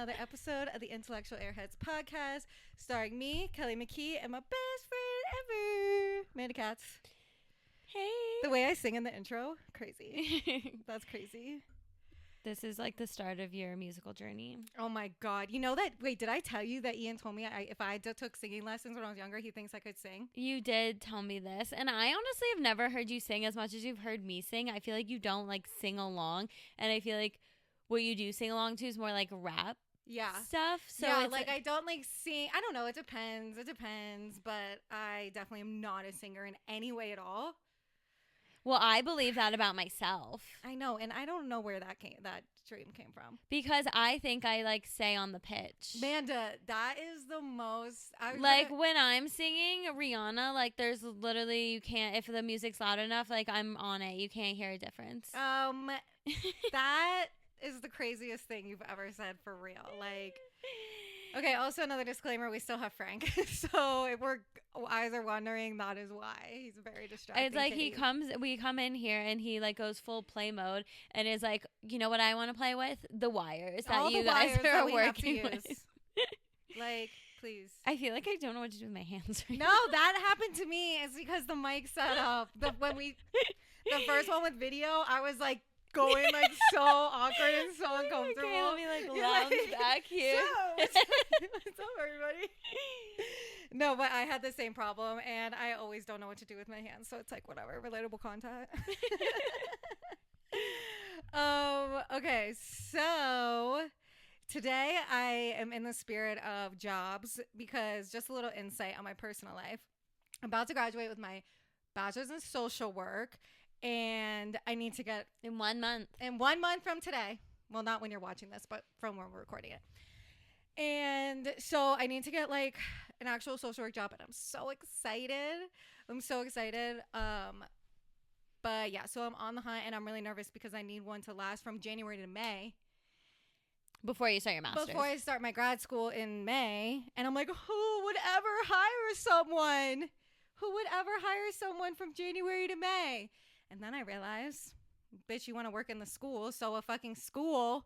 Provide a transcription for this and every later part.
another episode of the Intellectual Airheads Podcast, starring me, Kelly McKee, and my best friend ever, Amanda Katz. Hey. The way I sing in the intro, crazy. That's crazy. This is like the start of your musical journey. Oh my God. You know that, wait, did I tell you that Ian told me if I took singing lessons when I was younger, he thinks I could sing? You did tell me this. And I honestly have never heard you sing as much as you've heard me sing. I feel like you don't like sing along. And I feel like what you do sing along to is more like rap stuff. So yeah, like I don't like sing. I don't know. It depends. But I definitely am not a singer in any way at all. Well, I believe that about myself. I know, and I don't know where that dream came from. Because I think I like say on the pitch. Amanda, that is the most. When I'm singing Rihanna, like there's literally you can't if the music's loud enough, like I'm on it. You can't hear a difference. That is the craziest thing you've ever said for real. Like, okay. Also, another disclaimer: we still have Frank, so if we're eyes are wandering, that is why he's very distracted. It's like we come in here and he like goes full play mode and is like, you know what I want to play with? The wires that you guys are working with. Like, please. I feel like I don't know what to do with my hands right now. No, that happened to me. It's because the mic set up. The first one with video, I was like going like so awkward and so uncomfortable. Okay, let me like lounge back here. So, what's up, everybody? No, but I had the same problem, and I always don't know what to do with my hands, so it's like whatever, relatable content. Okay, so today I am in the spirit of jobs because just a little insight on my personal life. I'm about to graduate with my bachelor's in social work, and I need to get in 1 month. In 1 month from today. Well, not when you're watching this, but from when we're recording it. And so I need to get like an actual social work job, and I'm so excited. But yeah, so I'm on the hunt, and I'm really nervous because I need one to last from January to May. Before you start your master's. Before I start my grad school in May. And I'm like, who would ever hire someone? Who would ever hire someone from January to May? And then I realized, bitch, you want to work in the school. So a fucking school,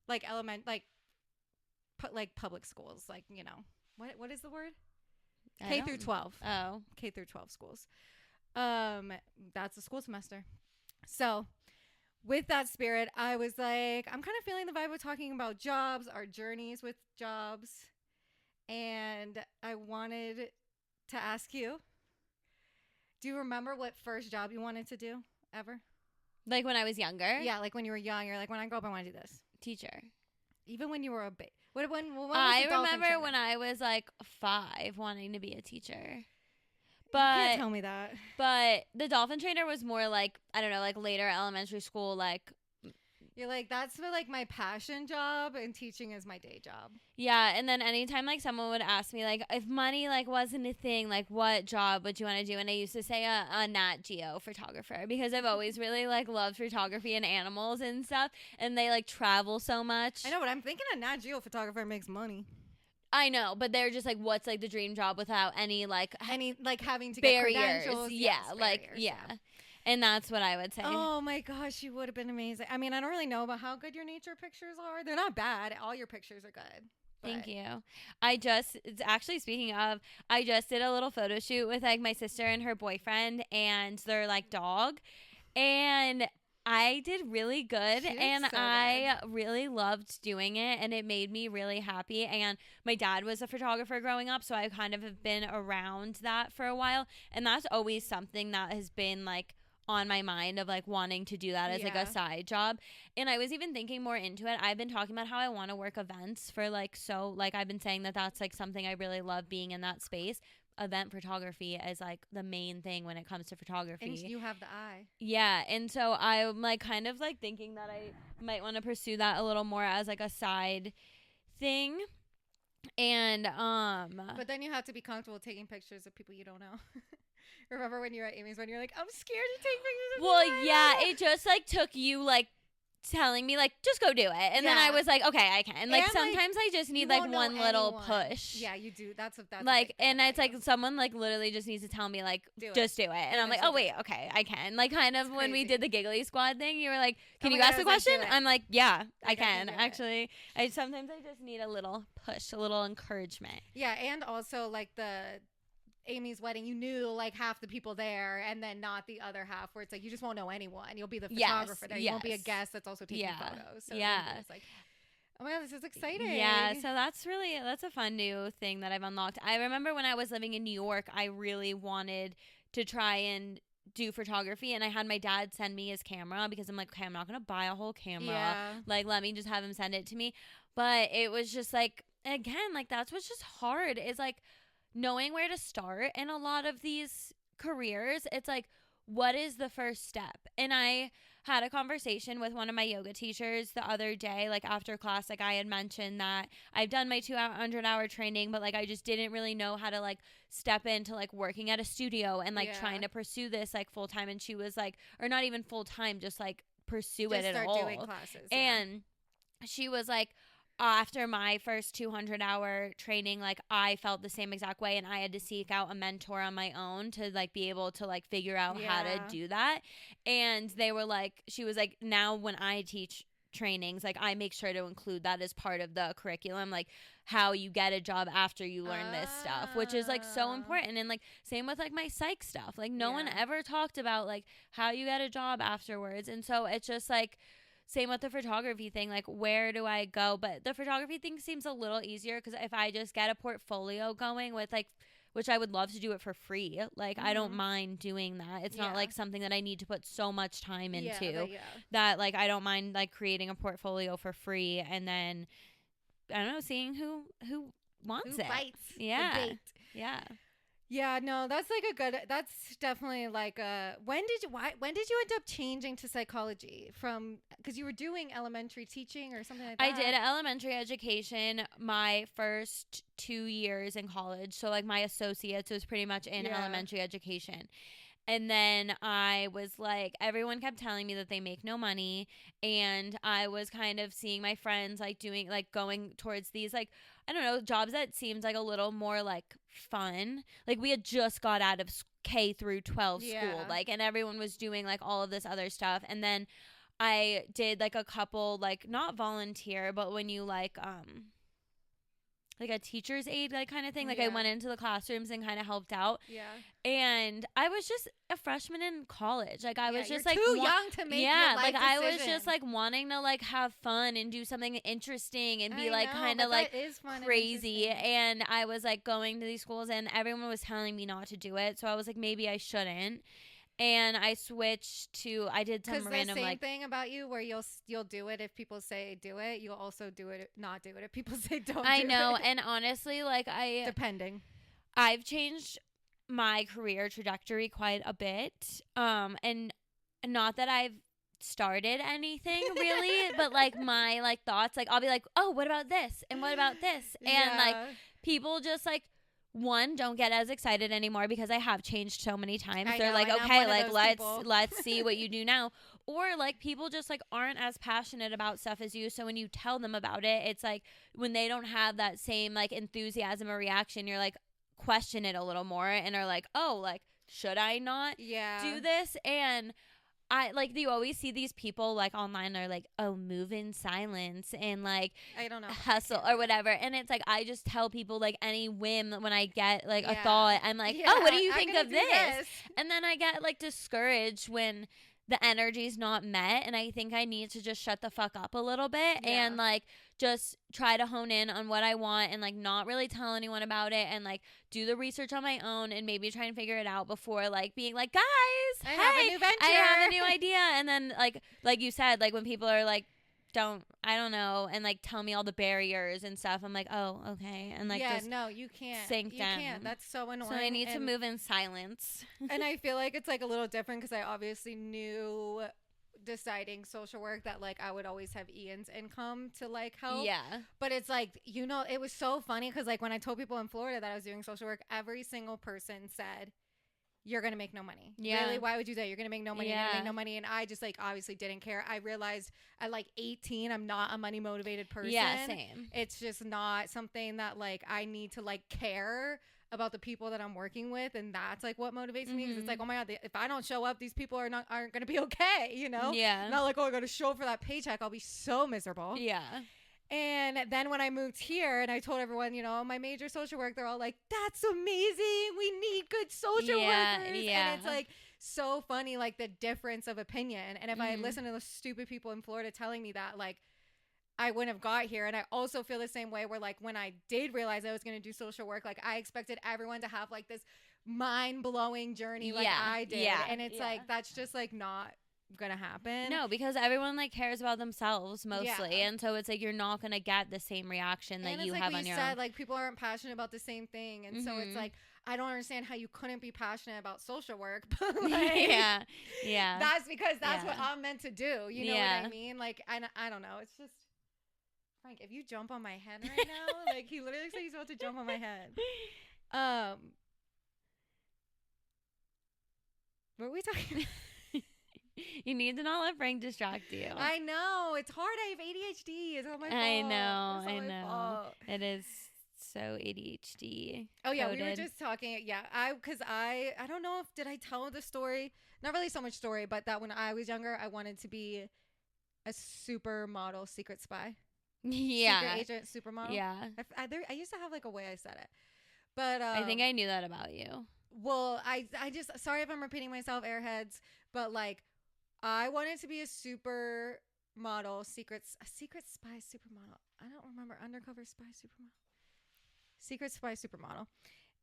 like public schools, like, you know, what is the word? K through 12. Oh. K through 12 schools. That's a school semester. So with that spirit, I was like, I'm kind of feeling the vibe of talking about jobs, our journeys with jobs. And I wanted to ask you, do you remember what first job you wanted to do ever? Like when I was younger? Yeah, like when you were young, you're like, when I grow up, I want to do this. Teacher. Even when you were a baby. I remember when I was like 5 wanting to be a teacher. But you can't tell me that. But the dolphin trainer was more like, I don't know, like later elementary school, like. You're like, that's for like my passion job, and teaching is my day job. Yeah, and then anytime like someone would ask me like if money like wasn't a thing, like what job would you want to do? And I used to say a Nat Geo photographer because I've always really like loved photography and animals and stuff, and they like travel so much. I know, but I'm thinking a Nat Geo photographer makes money. I know, but they're just like, what's like the dream job without any like having to barriers. Get credentials. Yeah, yes, like barriers, yeah. And that's what I would say. Oh my gosh, you would have been amazing. I mean, I don't really know about how good your nature pictures are. They're not bad. All your pictures are good. Thank you. Actually speaking of, I just did a little photo shoot with like my sister and her boyfriend and their like dog. And I did really good, and so I really loved doing it, and it made me really happy. And my dad was a photographer growing up, so I kind of have been around that for a while, and that's always something that has been like on my mind of like wanting to do that as like a side job. And I was even thinking more into it. I've been talking about how I want to work events for like, so like I've been saying that that's like something I really love, being in that space. Event photography is like the main thing when it comes to photography. And you have the eye. Yeah, and so I'm like kind of like thinking that I might want to pursue that a little more as like a side thing. And but then you have to be comfortable taking pictures of people you don't know. Remember when you were at Amy's when you're like, I'm scared to take pictures of well, people yeah, it just like took you like telling me like just go do it, and then I was like, okay, I can. Like, and, sometimes I just need like one little push. Yeah, you do. That's like, and it's like someone like literally just needs to tell me like just do it, and I'm like, oh wait, okay, I can. Like, kind of when we did the giggly squad thing, you were like, can you ask the question? I'm like, yeah, I can actually. Sometimes I just need a little push, a little encouragement. Yeah, and also like Amy's wedding, you knew like half the people there, and then not the other half, where it's like you just won't know anyone. You'll be the photographer there. You won't be a guest that's also taking photos. So it's like, oh my god, this is exciting. Yeah, so that's a fun new thing that I've unlocked. I remember when I was living in New York, I really wanted to try and do photography, and I had my dad send me his camera because I'm like, okay, I'm not gonna buy a whole camera. Yeah. Like, let me just have him send it to me. But it was just like, again, like that's what's just hard, is like knowing where to start in a lot of these careers. It's like, what is the first step? And I had a conversation with one of my yoga teachers the other day, like after class. Like, I had mentioned that I've done my 200-hour training, but like I just didn't really know how to like step into like working at a studio and like trying to pursue this like full time. And she was like, or not even full time, just like pursue it at all. Doing classes, and she was like, after my first 200-hour training, like I felt the same exact way, and I had to seek out a mentor on my own to like be able to like figure out how to do that. And they were like, she was like, now when I teach trainings, like I make sure to include that as part of the curriculum, like how you get a job after you learn this stuff, which is like so important. And like same with like my psych stuff, like no one ever talked about like how you get a job afterwards. And so it's just like, same with the photography thing, like where do I go? But the photography thing seems a little easier because if I just get a portfolio going with like, which I would love to do it for free. Like, I don't mind doing that. It's not like something that I need to put so much time into that like I don't mind like creating a portfolio for free, and then I don't know, seeing who wants it. Bites yeah. Yeah, no, that's definitely like when did you end up changing to psychology from, because you were doing elementary teaching or something like that? I did elementary education my first 2 years in college. So like my associates was pretty much in elementary education. And then I was like, everyone kept telling me that they make no money. And I was kind of seeing my friends like doing, like going towards these, like, I don't know, jobs that seemed like a little more like fun. Like we had just got out of K through 12 school, like, and everyone was doing like all of this other stuff. And then I did like a couple, like not volunteer, but when you like a teacher's aide, like kind of thing. Like I went into the classrooms and kind of helped out. Yeah. And I was just a freshman in college. Like I was just like too young to make your life decision. I was just like wanting to like have fun and do something interesting and be like kind of like crazy. And I was like going to these schools and everyone was telling me not to do it. So I was like, maybe I shouldn't. And I switched to, I did some random the same like thing about you where you'll do it if people say do it. You'll also do it, not do it if people say don't. I know. And honestly, like depending, I've changed my career trajectory quite a bit. And not that I've started anything really, but like my like thoughts, like I'll be like, oh, what about this? And what about this? And like people just like, one, don't get as excited anymore because I have changed so many times. They're like, okay, like let's see what you do now. Or like people just like aren't as passionate about stuff as you. So when you tell them about it, it's like when they don't have that same like enthusiasm or reaction, you're like question it a little more and are like, oh, like should I not do this? And I like, you always see these people like online are like, oh, move in silence and like I don't know, hustle or whatever. And it's like I just tell people like any whim when I get like a thought, I'm like, oh, what do you think of this? And then I get like discouraged when the energy's not met, and I think I need to just shut the fuck up a little bit and like just try to hone in on what I want and like not really tell anyone about it and like do the research on my own and maybe try and figure it out before like being like, guys, I have a new venture, I have a new idea. And then like you said, like when people are like, I don't know, and like tell me all the barriers and stuff, I'm like, oh, okay. And like just no, you can't sink down. Can't. That's so annoying. So I need to move in silence. And I feel like it's like a little different because I obviously knew deciding social work that like I would always have Ian's income to like help. Yeah. But it's like, you know, it was so funny because like when I told people in Florida that I was doing social work, every single person said, you're going to make no money. Yeah. Really? Why would you do that? You're going to make no money. Yeah. You're going to make no money. And I just like obviously didn't care. I realized at like 18, I'm not a money motivated person. Yeah, same. It's just not something that like I need to like care about the people that I'm working with. And that's like what motivates me. Because it's like, oh my God, if I don't show up, these people aren't going to be okay. You know? Yeah. Not like, oh, I got to show up for that paycheck. I'll be so miserable. Yeah. And then when I moved here and I told everyone, you know, my major social work, they're all like, that's amazing. We need good social workers. Yeah. And it's like so funny, like the difference of opinion. And if I had listened to those stupid people in Florida telling me that, like, I wouldn't have got here. And I also feel the same way where like when I did realize I was going to do social work, like I expected everyone to have like this mind-blowing journey like I did. Yeah. And it's like, that's just like not gonna happen. No, because everyone like cares about themselves mostly, and so it's like you're not gonna get the same reaction that you like have we on your said, own. like people aren't passionate about the same thing, and so it's like I don't understand how you couldn't be passionate about social work. But like, yeah, that's because that's what I'm meant to do. You know what I mean? Like I don't know. It's just Frank. If you jump on my head right now, like he literally said he's about to jump on my head. What are we talking about? You need to not let Frank distract you. I know. It's hard. I have ADHD. It's all my fault. I know. It's all my fault. It is so ADHD. Oh yeah, coded. we were just talking. Yeah, because I don't know if did I tell the story? Not really so much story, but that when I was younger, I wanted to be a supermodel, secret spy. Yeah. Secret agent, supermodel. Yeah. I used to have like a way I said it, but I think I knew that about you. Well, I just sorry if I'm repeating myself, airheads, but like. I wanted to be a supermodel, a secret spy supermodel. I don't remember. Undercover spy supermodel. Secret spy supermodel.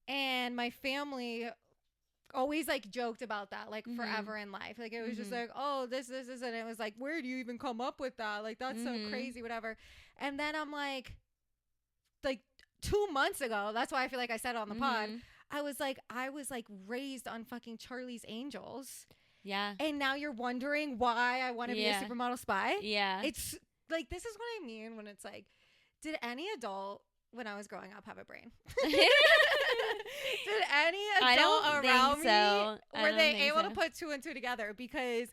And my family always like joked about that, like forever in life. Like it was just like, oh, this, and it was like, where do you even come up with that? Like that's so crazy, whatever. And then I'm like 2 months ago, that's why I feel like I said it on the pod. I was like raised on fucking Charlie's Angels. Yeah. And now you're wondering why I want to be a supermodel spy? Yeah. It's like, this is what I mean when it's like, did any adult when I was growing up have a brain? Did any adult around me, were they able to put two and two together? Because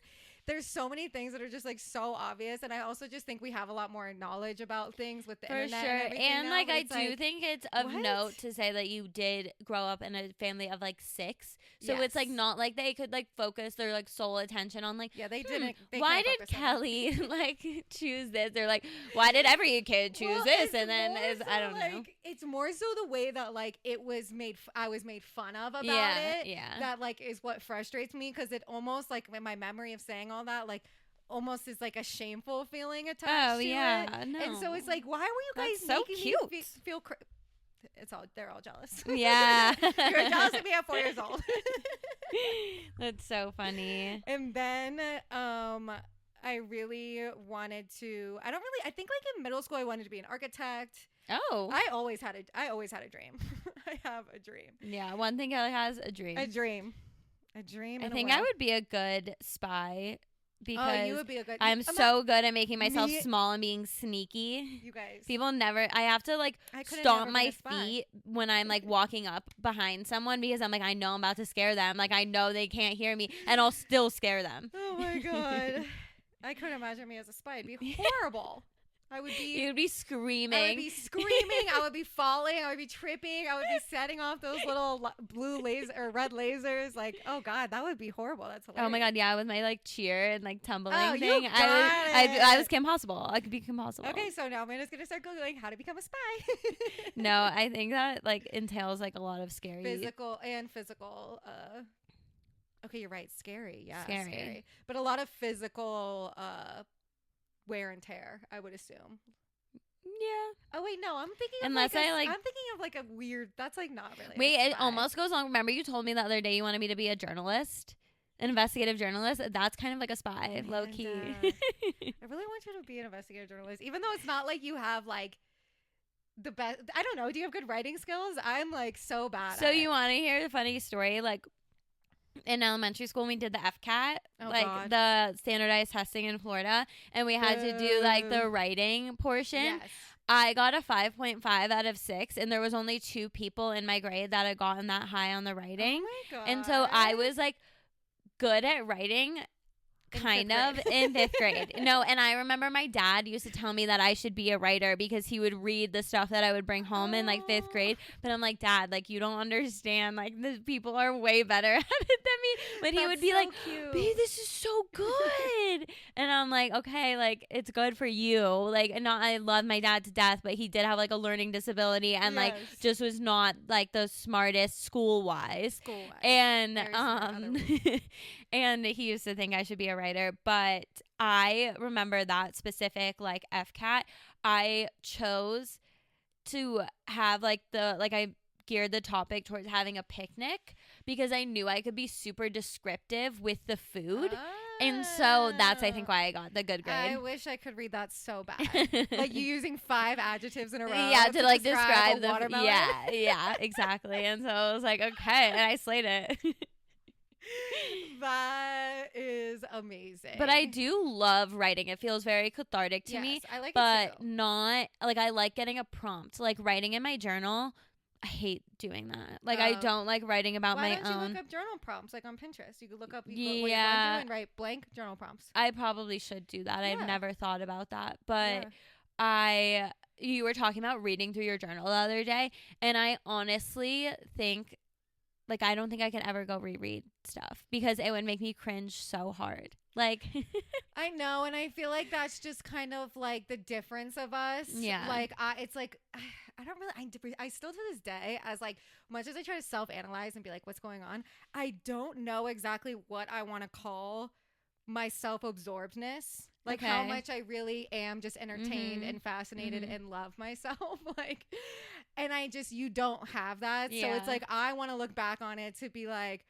there's so many things that are just like so obvious, and I also just think we have a lot more knowledge about things with the internet and everything and now, like but I it's do think it's of note to say that you did grow up in a family of like 6, so it's like not like they could like focus their like sole attention on like they didn't. Why did Kelly like choose this? They're like, why did every kid choose this? And then I don't know. It's more so the way that like it was made. I was made fun of about it. Yeah. That like is what frustrates me, because it almost like in my memory of saying all that like almost is like a shameful feeling attached to it. No. And so it's like, why were you guys so making cute. me feel they're all jealous. Yeah. You're jealous of me at 4 years old. That's so funny. And then I really wanted to I think like in middle school I wanted to be an architect. Oh. I always had a dream. I have a dream. Yeah, one thing Kelly has, a dream. A dream. I think I would be a good spy because you would be a good, I'm so good at making myself small and being sneaky. You guys. People never, I have to like stomp my feet when I'm like walking up behind someone because I'm like, I know I'm about to scare them. Like I know they can't hear me and I'll still scare them. Oh my God. I couldn't imagine me as a spy. It'd be horrible. You'd be screaming. I would be screaming. I would be falling. I would be tripping. I would be setting off those little blue laser or red lasers. Like, oh God, that would be horrible. That's hilarious. Oh my God, yeah, with my like cheer and like tumbling thing. I was Kim Possible. I could be Kim Possible. Okay, so now I'm just gonna start googling how to become a spy. No, I think that like entails like a lot of scary physical. Okay, you're right. Scary. Yeah, scary. But a lot of physical wear and tear, I would assume. Yeah. Oh wait, no, I'm thinking of I'm thinking of like a weird. That's like not really. Wait, it almost goes on. Remember, you told me the other day you wanted me to be a journalist, an investigative journalist. That's kind of like a spy, low key. I really want you to be an investigative journalist, even though it's not like you have like the best. I don't know. Do you have good writing skills? I'm like so bad. So you want to hear the funny story? Like in elementary school, we did the FCAT, the standardized testing in Florida, and we had to do like the writing portion. Yes. I got a 5.5 out of 6, and there was only 2 people in my grade that had gotten that high on the writing. Oh my god. And so I was like good at writing kind of in 5th grade. No, and I remember my dad used to tell me that I should be a writer because he would read the stuff that I would bring home in like 5th grade. But I'm like, Dad, like you don't understand. Like the people are way better at it than me. But he would be like, babe, this is so good. And I'm like, okay, like it's good for you. Like, and not, I love my dad to death, but he did have like a learning disability and like just was not like the smartest school wise. And and he used to think I should be a writer, but I remember that specific like FCAT. I chose to have like I geared the topic towards having a picnic because I knew I could be super descriptive with the food. And so that's, I think, why I got the good grade. I wish I could read that so bad. Like you using 5 adjectives in a row. Yeah, to like describe the watermelon. Yeah, exactly. And so I was like, okay, and I slayed it. That is amazing. But I do love writing. It feels very cathartic to me. I like but it too. Not like I like getting a prompt. Like writing in my journal, I hate doing that. Like I don't like writing about my own. Why don't you look up journal prompts like on Pinterest? You could look up what you're going to do and write blank journal prompts. I probably should do that. I've never thought about that. But you were talking about reading through your journal the other day, and I honestly think like I don't think I could ever go reread stuff because it would make me cringe so hard. Like I know, and I feel like that's just kind of like the difference of us. Yeah. Like it's like I don't really I still to this day, as like much as I try to self-analyze and be like what's going on, I don't know exactly what I want to call my self-absorbedness. Like how much I really am just entertained and fascinated and love myself. Like, and you don't have that. Yeah. So it's like, I want to look back on it to be like,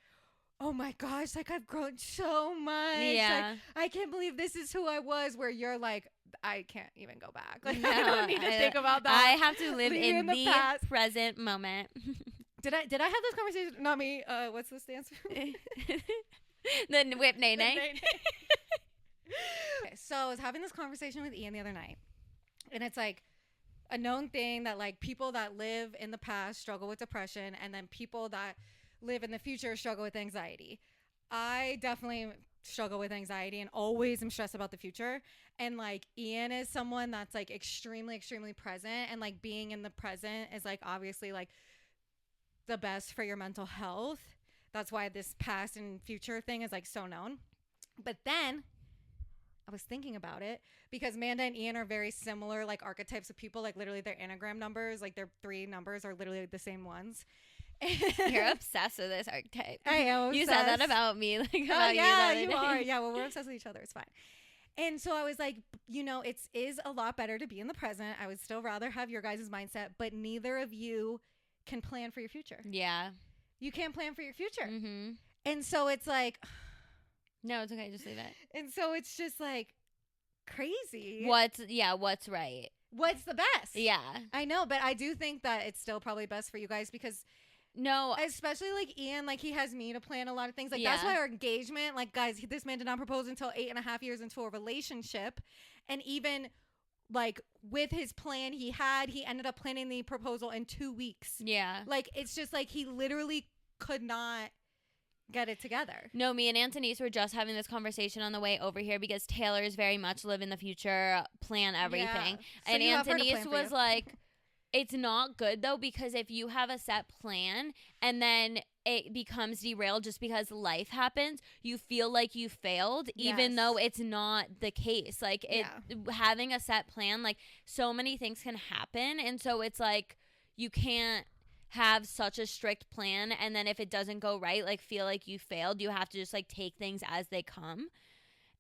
oh my gosh, like I've grown so much. Yeah. Like, I can't believe this is who I was, where you're like, I can't even go back. Like, no, I don't need to think about that. I have to live in the present moment. Did I have this conversation? Not me. What's this dance? The whip nay nay. Okay, so I was having this conversation with Ian the other night, and it's like a known thing that like people that live in the past struggle with depression, and then people that live in the future struggle with anxiety. I definitely struggle with anxiety and always am stressed about the future. And like Ian is someone that's like extremely, extremely present, and like being in the present is like obviously like the best for your mental health. That's why this past and future thing is like so known. But then I was thinking about it because Amanda and Ian are very similar, like archetypes of people. Like literally their Enneagram numbers, like their 3 numbers are literally the same ones. You're obsessed with this archetype. I am obsessed. You said that about me. Like about you are. Yeah, well, we're obsessed with each other. It's fine. And so I was like, you know, it is a lot better to be in the present. I would still rather have your guys' mindset, but neither of you can plan for your future. Yeah. You can't plan for your future. Mm-hmm. And so it's like... No, it's okay. Just leave it. And so it's just like crazy. What's right? What's the best? Yeah. I know, but I do think that it's still probably best for you guys because... No. Especially like Ian, like he has me to plan a lot of things. Like that's why our engagement, like guys, this man did not propose until 8.5 years into a relationship. And even like with his plan he ended up planning the proposal in 2 weeks. Yeah. Like it's just like he literally could not get it together. No, me and Antonice were just having this conversation on the way over here because Taylor's very much live in the future, plan everything. Yeah. So and Antonice was like, it's not good though, because if you have a set plan and then it becomes derailed just because life happens, you feel like you failed, even though it's not the case. Like having a set plan, like so many things can happen. And so it's like, you can't have such a strict plan. And then if it doesn't go right, like feel like you failed. You have to just like take things as they come.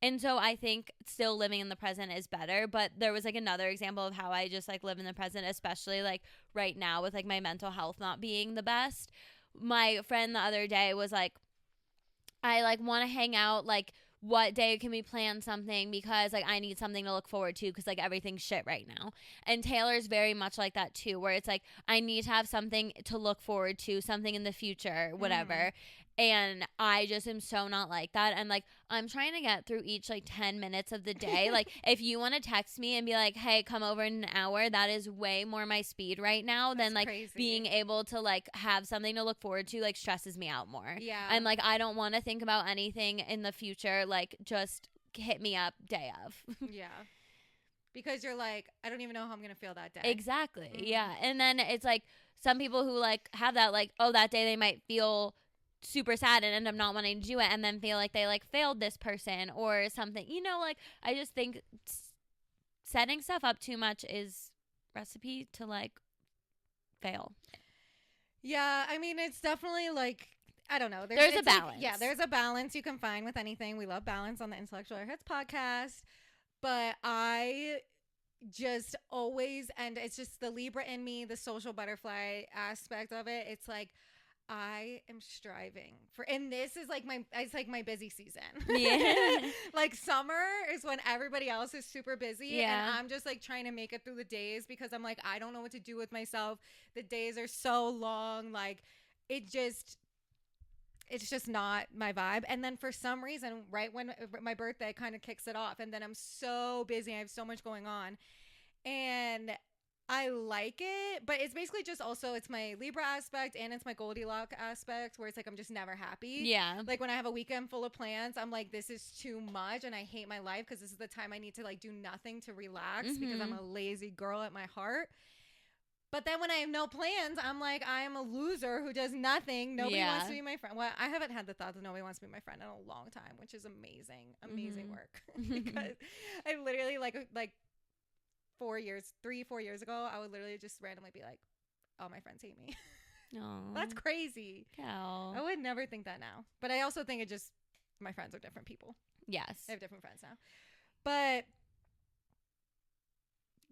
And so I think still living in the present is better. But there was like another example of how I just like live in the present, especially like right now with like my mental health not being the best. My friend the other day was like, I like want to hang out, like what day can we plan something, because like I need something to look forward to because like everything's shit right now. And Taylor's very much like that too, where it's like I need to have something to look forward to, something in the future, whatever. And I just am so not like that. And like, I'm trying to get through each like 10 minutes of the day. Like, if you want to text me and be like, hey, come over in an hour, that is way more my speed right now than like crazy. being able to like have something to look forward to, like stresses me out more. Yeah. I'm like, I don't want to think about anything in the future. Like, just hit me up day of. Yeah. Because you're like, I don't even know how I'm going to feel that day. Exactly. Mm-hmm. Yeah. And then it's like some people who like have that, like, oh, that day they might feel super sad and end up not wanting to do it and then feel like they like failed this person or something. You know, like, I just think setting stuff up too much is recipe to like fail. Yeah. I mean, it's definitely like, I don't know. There's a balance. Like, yeah, there's a balance you can find with anything. We love balance on the Intellectual Airheads podcast. But I just always, and it's just the Libra in me, the social butterfly aspect of it. It's like, I am striving for, and this is like it's like my busy season. Yeah. Like summer is when everybody else is super busy. Yeah. And I'm just like trying to make it through the days because I'm like, I don't know what to do with myself. The days are so long. Like it's just not my vibe. And then for some reason, right when my birthday kind of kicks it off, and then I'm so busy. I have so much going on. And I like it, but it's basically just also, it's my Libra aspect and it's my Goldilocks aspect where it's like I'm just never happy. Yeah. Like when I have a weekend full of plans, I'm like, this is too much and I hate my life because this is the time I need to like do nothing to relax because I'm a lazy girl at my heart. But then when I have no plans, I'm like, I am a loser who does nothing. Nobody wants to be my friend. Well, I haven't had the thought that nobody wants to be my friend in a long time, which is amazing work. Because I literally like 3-4 years ago, I would literally just randomly be like, all my friends hate me. Aww. That's crazy. Cow. I would never think that now. But I also think my friends are different people. Yes. I have different friends now. But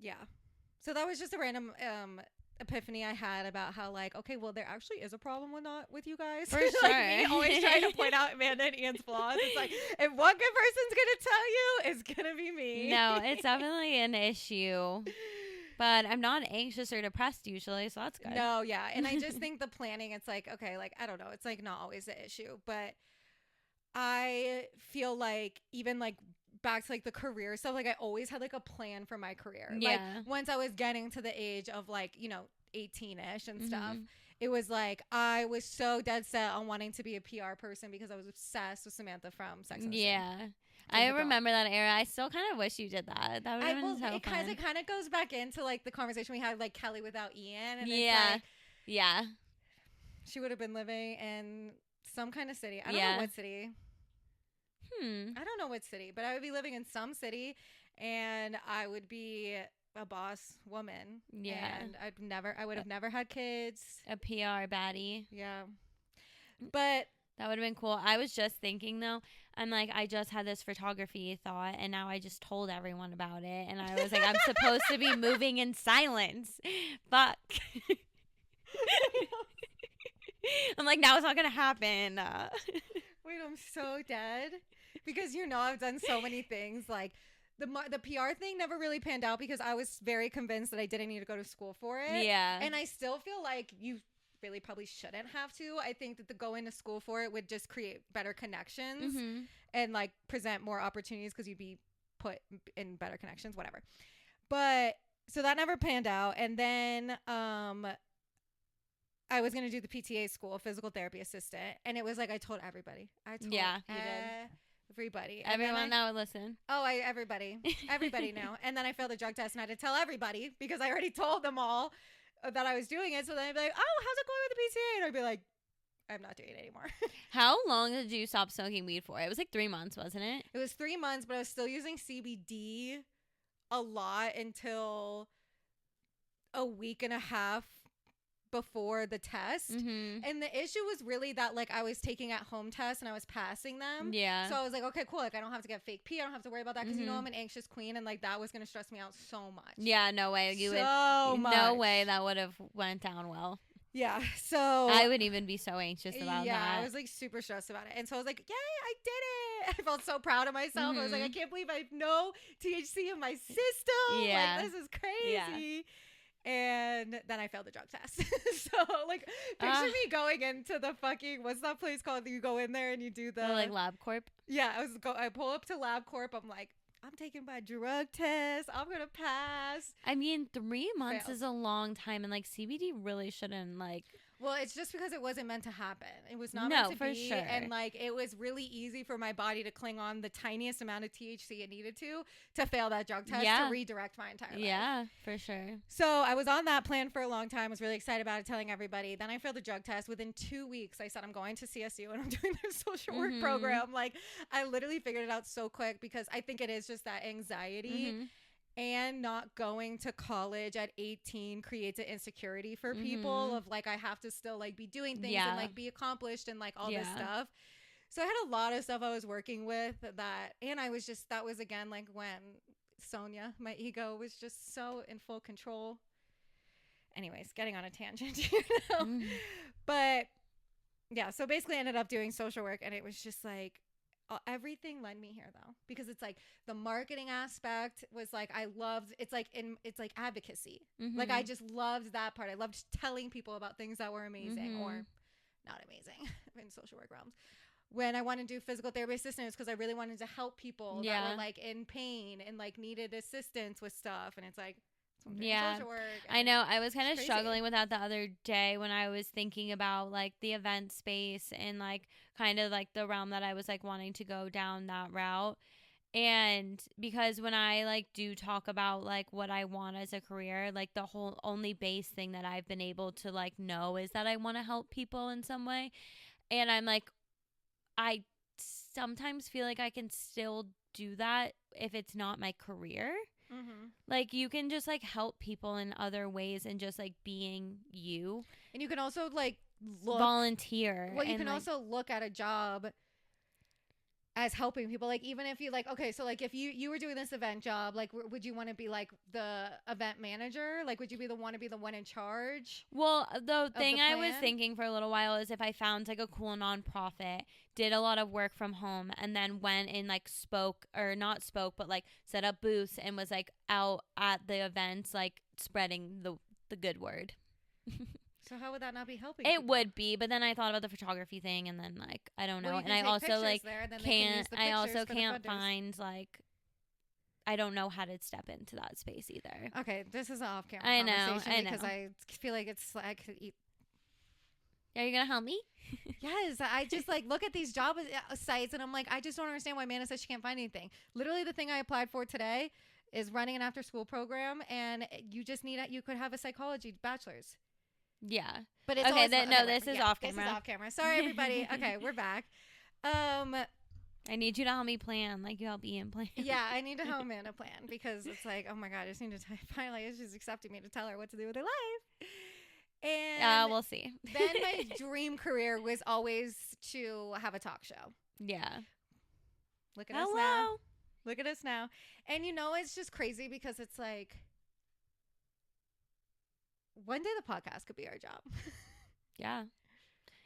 yeah. So that was just a random epiphany I had about how like, okay, well, there actually is a problem with you guys. For like sure. Me always trying to point out Amanda and Ian's flaws. It's like, if one good person's going to tell you, it's going to be me. No, it's definitely an issue. But I'm not anxious or depressed usually, so that's good. No, yeah. And I just think the planning, it's like, okay, like, I don't know. It's like not always the issue. But I feel like even like back to like the career stuff, like I always had like a plan for my career. Yeah. Like once I was getting to the age of like, 18-ish and stuff, it was like I was so dead set on wanting to be a PR person because I was obsessed with Samantha from Sex and the City. Yeah. I remember that era. I still kind of wish you did that. That would have been so fun. It kind of goes back into like the conversation we had like Kelly without Ian. And yeah. It's like, yeah. She would have been living in some kind of city. I don't know what city. I don't know what city, but I would be living in some city and I would be a boss woman. Yeah. And I would have never had kids. A PR baddie. Yeah. But that would have been cool. I was just thinking though, I'm like, I just had this photography thought and now I just told everyone about it. And I was like, I'm supposed to be moving in silence. Fuck. I'm like, now it's not going to happen. Wait, I'm so dead. Because I've done so many things. Like the PR thing never really panned out because I was very convinced that I didn't need to go to school for it. Yeah. And I still feel like you really probably shouldn't have to. I think that the going to school for it would just create better connections and like present more opportunities because you'd be put in better connections, whatever. But so that never panned out. And then I was going to do the PTA school, physical therapy assistant. And it was like, I told everybody. You did. Everybody. Everyone that would listen. Everybody knew. And then I failed the drug test and I had to tell everybody because I already told them all that I was doing it. So then I'd be like, oh, how's it going with the PTA? And I'd be like, I'm not doing it anymore. How long did you stop smoking weed for? It was like 3 months, wasn't it? It was 3 months, but I was still using CBD a lot until a week and a half before the test. And the issue was really that like I was taking at home tests and I was passing them. Yeah. So I was like, okay, cool. Like I don't have to get fake pee. I don't have to worry about that because I'm an anxious queen and like that was going to stress me out so much. Yeah, no way. No way that would have went down well. Yeah. So I would even be so anxious about that. Yeah, I was like super stressed about it. And so I was like, yay, I did it. I felt so proud of myself. I was like, I can't believe I have no THC in my system. Yeah. Like this is crazy. And then I failed the drug test. So, like, picture me going into the fucking, what's that place called? You go in there and you do the like LabCorp. Yeah, I pull up to LabCorp. I'm like, I'm taking my drug test. I'm gonna pass. I mean, 3 months Failed. is a long time, and like CBD really shouldn't like. Well, it's just because it wasn't meant to happen. It was not No, meant to for be. sure. And like, it was really easy for my body to cling on the tiniest amount of THC it needed to fail that drug test to redirect my entire life. Yeah, for sure. So I was on that plan for a long time. I was really excited about it, telling everybody. Then I failed the drug test. Within 2 weeks, I said, I'm going to CSU and I'm doing their social work program. Like, I literally figured it out so quick because I think it is just that anxiety. And not going to college at 18 creates an insecurity for people of like, I have to still like be doing things and like be accomplished and like all this stuff. So I had a lot of stuff I was working with that. And I was just, that was again, like when Sonia, my ego was just so in full control. Anyways, getting on a tangent, you know, but yeah. So basically I ended up doing social work and it was just like, everything led me here though, because it's like the marketing aspect was like, I loved, it's like advocacy. Like I just loved that part. I loved telling people about things that were amazing or not amazing in social work realms. When I wanted to do physical therapy assistance, because I really wanted to help people that were like in pain and like needed assistance with stuff. And it's like, social work, I know. I was kind of struggling with that the other day when I was thinking about like the event space and like kind of like the realm that I was like wanting to go down that route. And because when I like do talk about like what I want as a career, like the whole only base thing that I've been able to like know is that I want to help people in some way. And I'm like, I sometimes feel like I can still do that if it's not my career. Like you can just like help people in other ways and just like being you. And you can also like volunteer. Well, you can like, also look at a job as helping people. Like even if you like, okay, so like if you were doing this event job, like would you want to be like the event manager? Like would you want to be the one in charge? Well, the thing I was thinking for a little while is if I found like a cool nonprofit, did a lot of work from home, and then went and like but like set up booths and was like out at the events, like spreading the good word. So how would that not be helping? It would be, but then I thought about the photography thing, and then like I don't know, and I also like can't find like I don't know how to step into that space either. Okay, this is an off-camera conversation because I feel like I could eat. Are you gonna help me? Yes, I just like look at these job sites and I'm like, I just don't understand why Amanda says she can't find anything. Literally, the thing I applied for today is running an after-school program, and you could have a psychology bachelor's. Yeah, but it's okay. This is off camera. This is off camera. Sorry, everybody. Okay, we're back. I need you to help me plan, like you help Ian plan. Yeah, I need to help Amanda plan because it's like, oh my god, I just need to finally she's accepting me to tell her what to do with her life. And we'll see. Then my dream career was always to have a talk show. Yeah. Look at us now. Look at us now. And you know, it's just crazy because it's like, one day the podcast could be our job. Yeah.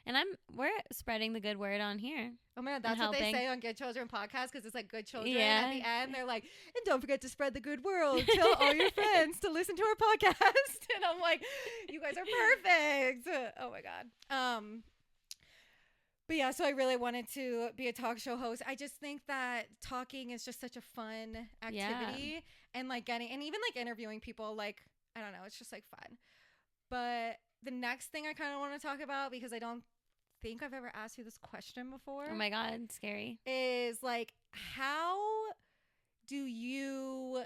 And we're spreading the good word on here. Oh man, that's what they say on Good Children podcast, because it's like good children. At the end, they're like, and don't forget to spread the good word. Tell all your friends to listen to our podcast. And I'm like, you guys are perfect. Oh my god. But yeah, so I really wanted to be a talk show host. I just think that talking is just such a fun activity, and like and even like interviewing people, like I don't know, it's just like fun. But the next thing I kind of want to talk about, because I don't think I've ever asked you this question before. Oh my god, scary. Is like, how do you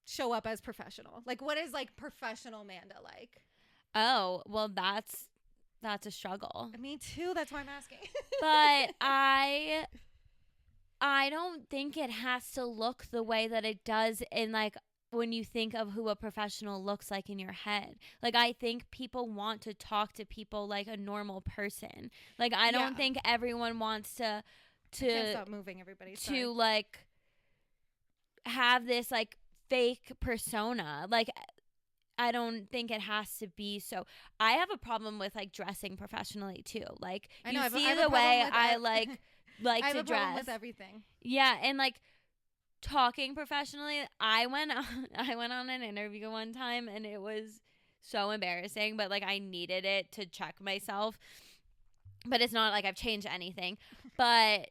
show up as professional? Like, what is like professional Amanda like? Oh, well, that's a struggle. Me too. That's why I'm asking. But I don't think it has to look the way that it does in like when you think of who a professional looks like in your head. Like, I think people want to talk to people like a normal person. Like, I don't think everyone wants to I can't stop moving, everybody. Sorry. To like have this like fake persona. Like, I don't think it has to be so. I have a problem with like dressing professionally too. Like, you see the way I like I have to a dress problem with everything. Yeah, and like talking professionally, I went on an interview one time and it was so embarrassing, but like I needed it to check myself. But it's not like I've changed anything. But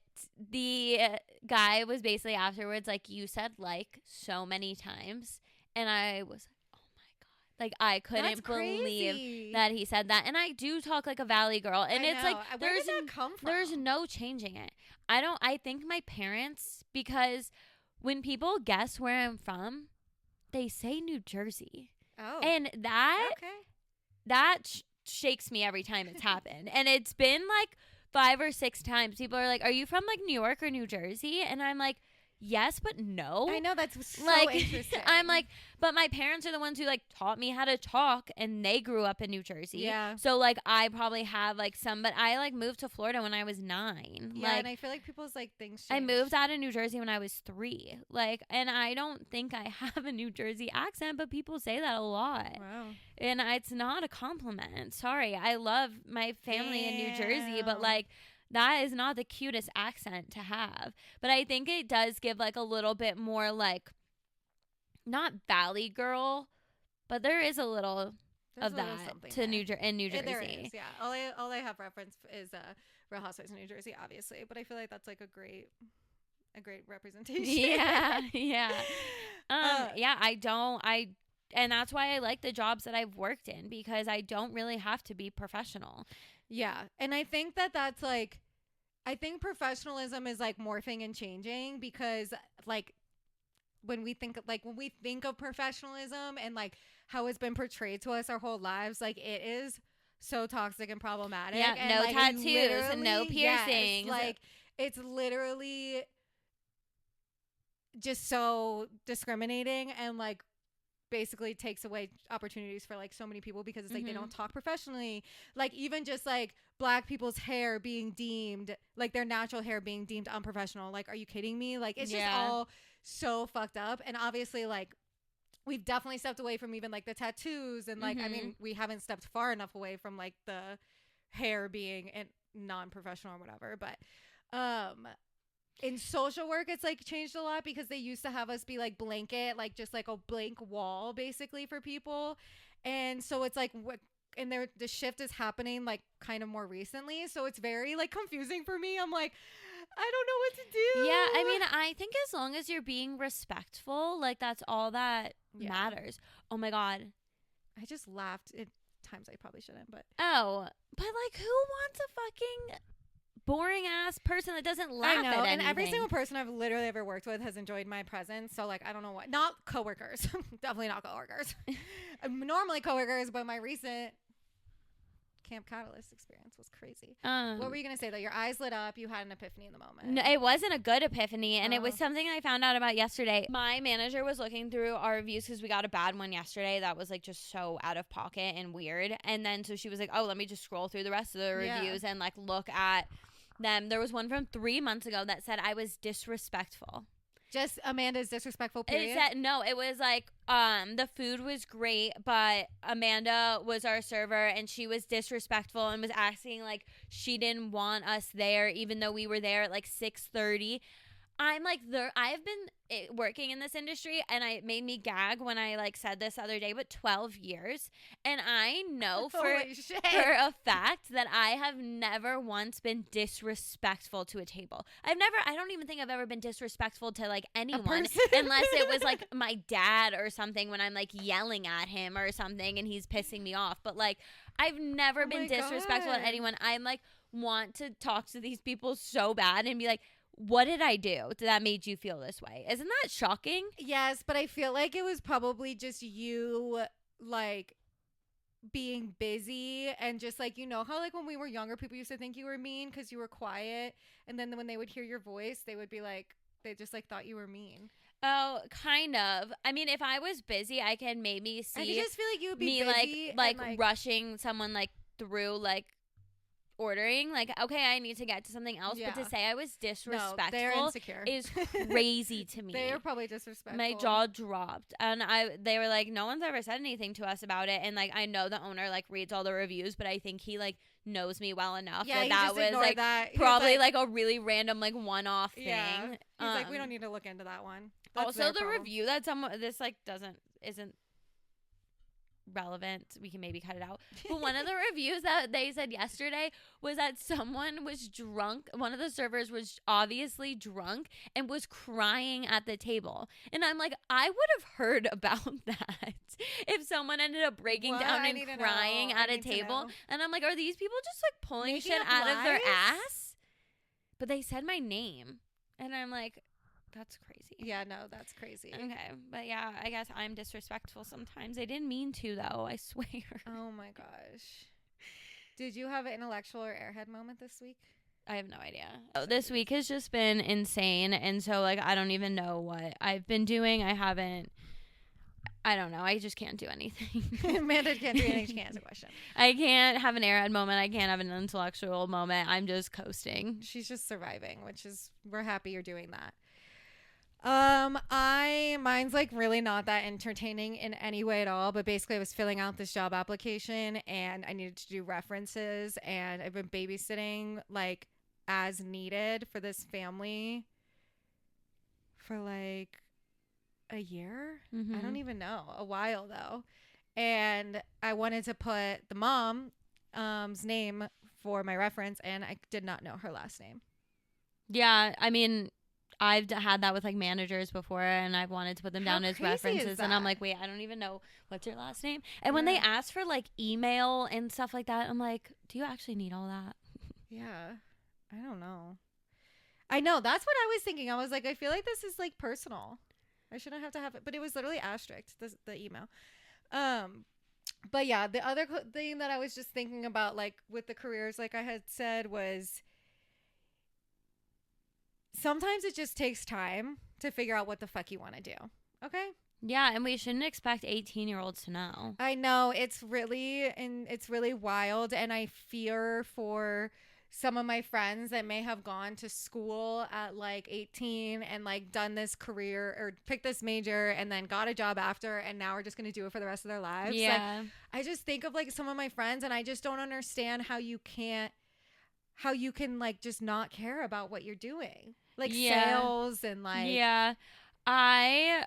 the guy was basically afterwards like, you said like so many times, and I was like, oh my god, like I couldn't believe that he said that. And I do talk like a valley girl, and it's like where did that come from? There's no changing it. I think my parents, because when people guess where I'm from, they say New Jersey. Oh. And that shakes me every time it's happened. And it's been like 5 or 6 times. People are like, are you from like New York or New Jersey? And I'm like, yes, but no. I know, that's so like, interesting. I'm like, but my parents are the ones who like taught me how to talk, and they grew up in New Jersey. Yeah. So like I probably have like some, but I like moved to Florida when I was 9. Yeah, like, and I feel like people's like things change. I moved out of New Jersey when I was 3. Like, and I don't think I have a New Jersey accent, but people say that a lot. Wow. And it's not a compliment. Sorry. I love my family in New Jersey, but like that is not the cutest accent to have. But I think it does give like a little bit more like, not valley girl, but there is a little of that to New Jersey. There is, yeah. All I have reference is Real Housewives of New Jersey, obviously, but I feel like that's like a great representation. Yeah, yeah. And that's why I like the jobs that I've worked in, because I don't really have to be professional. Yeah. And I think that's like, I think professionalism is like morphing and changing, because like when we think of professionalism and like how it's been portrayed to us our whole lives, like it is so toxic and problematic. Yeah, and no like, tattoos and no piercings. Yes, like it's literally just so discriminating, and like basically takes away opportunities for like so many people, because it's like they don't talk professionally. Like even just like Black people's hair being deemed, like their natural hair being deemed unprofessional. Like, are you kidding me? Like it's just all so fucked up. And obviously like we've definitely stepped away from even like the tattoos, and like I mean we haven't stepped far enough away from like the hair being non-professional or whatever, but in social work, it's like changed a lot, because they used to have us be like blanket, like just like a blank wall basically for people. And so it's like, and the shift is happening like kind of more recently. So it's very like confusing for me. I'm like, I don't know what to do. Yeah. I mean, I think as long as you're being respectful, like that's all that matters. Oh my God. I just laughed at times I probably shouldn't, but. Oh, but like who wants a fucking boring ass person that doesn't laugh at anything? And every single person I've literally ever worked with has enjoyed my presence. So like I don't know what, not coworkers, definitely not coworkers. Normally coworkers, but my recent Camp Catalyst experience was crazy. What were you gonna say though? Your eyes lit up. You had an epiphany in the moment. No, it wasn't a good epiphany, and it was something I found out about yesterday. My manager was looking through our reviews, because we got a bad one yesterday that was like just so out of pocket and weird. And then so she was like, "Oh, let me just scroll through the rest of the reviews and like look at them." There was one from 3 months ago that said I was disrespectful. Just Amanda's disrespectful period? It was like the food was great, but Amanda was our server and she was disrespectful and was asking like she didn't want us there even though we were there at like 6:30. I'm like, I've been working in this industry, and it made me gag when I like said this the other day, but 12 years. And I know for a fact that I have never once been disrespectful to a table. I don't even think I've ever been disrespectful to like anyone unless it was like my dad or something when I'm like yelling at him or something and he's pissing me off. But like, I've never been disrespectful to anyone. I'm like, want to talk to these people so bad and be like, what did I do that made you feel this way? Isn't that shocking? Yes, but I feel like it was probably just you, like, being busy and just, like, you know how, like, when we were younger, people used to think you were mean because you were quiet, and then when they would hear your voice, they would be like, they just, like, thought you were mean. Oh, kind of. I mean, if I was busy, I can maybe see I just feel like you would be me, busy like rushing someone, like, through, like, ordering, like, okay, I need to get to something else, but to say I was No, they're disrespectful insecure. is crazy to me. They are probably disrespectful. My jaw dropped, and they were like, no one's ever said anything to us about it, and like I know the owner like reads all the reviews, but I think he like knows me well enough Yeah, that was like that. probably like a really random like one-off thing. Yeah, he's like, we don't need to look into that one. That's also, the problem. review that someone this like isn't relevant, we can maybe cut it out, but one of the reviews that they said yesterday was that someone was drunk, one of the servers was obviously drunk and was crying at the table, and I'm like, I would have heard about that if someone ended up breaking down and crying at a table, and I'm like, are these people just like pulling Making shit up out of their lies? ass? But they said my name, and I'm like, that's crazy. Yeah, no, that's crazy. Okay, but yeah, I guess I'm disrespectful sometimes. I didn't mean to, though, I swear. Oh my gosh. Did you have an intellectual or airhead moment this week? I have no idea. This week has just been insane, and so, like, I don't even know what I've been doing. I don't know. I just can't do anything. Amanda can't do anything. She can't answer a question. I can't have an airhead moment. I can't have an intellectual moment. I'm just coasting. She's just surviving, we're happy you're doing that. Mine's like really not that entertaining in any way at all, but basically I was filling out this job application and I needed to do references, and I've been babysitting like as needed for this family for like a year. I don't even know, a while though. And I wanted to put the mom's name for my reference, and I did not know her last name. Yeah, I mean, I've had that with like managers before, and I've wanted to put them down as references, and I'm like, wait, I don't even know what's your last name. And when they ask for like email and stuff like that, I'm like, do you actually need all that? Yeah, I don't know. I know, that's what I was thinking. I was like, I feel like this is like personal. I shouldn't have to have it, but it was literally asterisk the email. But yeah, the other thing that I was just thinking about, like with the careers, like I had said, was sometimes it just takes time to figure out what the fuck you want to do. Okay? Yeah, and we shouldn't expect 18-year-olds to know. I know, it's really wild, and I fear for some of my friends that may have gone to school at like 18 and like done this career or picked this major and then got a job after, and now are just going to do it for the rest of their lives. Yeah. Like, I just think of like some of my friends, and I just don't understand how you can like just not care about what you're doing. Like sales and like. Yeah. I